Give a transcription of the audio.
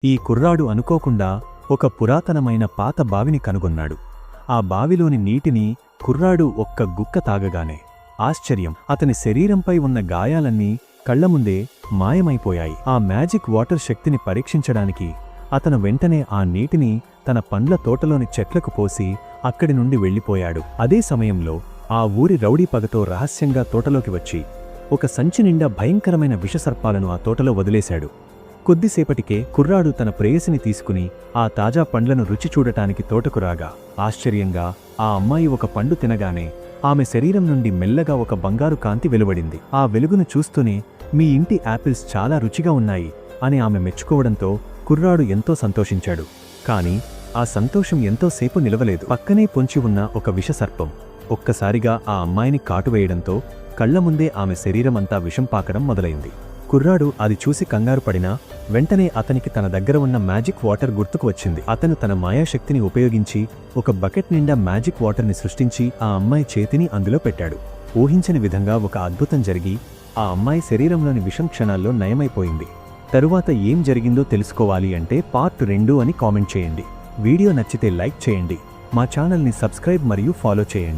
ఈ కుర్రాడు అనుకోకుండా ఒక పురాతనమైన పాత బావిని కనుగొన్నాడు. ఆ బావిలోని నీటిని కుర్రాడు ఒక్క గుక్క తాగగానే ఆశ్చర్యం, అతని శరీరంపై ఉన్న గాయాలన్నీ కళ్లముందే మాయమైపోయాయి. ఆ మ్యాజిక్ వాటర్ శక్తిని పరీక్షించడానికి అతను వెంటనే ఆ నీటిని తన పండ్ల తోటలోని చెట్లకు పోసి అక్కడి నుండి వెళ్ళిపోయాడు. అదే సమయంలో ఆ ఊరి రౌడీ పగతో రహస్యంగా తోటలోకి వచ్చి ఒక సంచి నిండా భయంకరమైన విషసర్పాలను ఆ తోటలో వదిలేశాడు. కొద్దిసేపటికే కుర్రాడు తన ప్రేయసిని తీసుకుని ఆ తాజా పండ్లను రుచి చూడటానికి తోటకు రాగా ఆశ్చర్యంగా ఆ అమ్మాయి ఒక పండు తినగానే ఆమె శరీరం నుండి మెల్లగా ఒక బంగారు కాంతి వెలువడింది. ఆ వెలుగును చూస్తూనే మీ ఇంటి యాపిల్స్ చాలా రుచిగా ఉన్నాయి అని ఆమె మెచ్చుకోవడంతో కుర్రాడు ఎంతో సంతోషించాడు. కాని ఆ సంతోషం ఎంతోసేపు నిలవలేదు. పక్కనే పొంచి ఉన్న ఒక విషసర్పం ఒక్కసారిగా ఆ అమ్మాయిని కాటువేయడంతో కళ్లముందే ఆమె శరీరమంతా విషం పాకడం మొదలైంది. కుర్రాడు అది చూసి కంగారు పడినా వెంటనే అతనికి తన దగ్గర ఉన్న మ్యాజిక్ వాటర్ గుర్తుకు వచ్చింది. అతను తన మాయాశక్తిని ఉపయోగించి ఒక బకెట్ నిండా మ్యాజిక్ వాటర్ని సృష్టించి ఆ అమ్మాయి చేతిని అందులో పెట్టాడు. ఊహించని విధంగా ఒక అద్భుతం జరిగి ఆ అమ్మాయి శరీరంలోని విషం క్షణాల్లో నయమైపోయింది. తరువాత ఏం జరిగిందో తెలుసుకోవాలి అంటే పార్ట్ 2 అని కామెంట్ చేయండి. వీడియో నచ్చితే లైక్ చేయండి. మా ఛానల్ని సబ్స్క్రైబ్ మరియు ఫాలో చేయండి.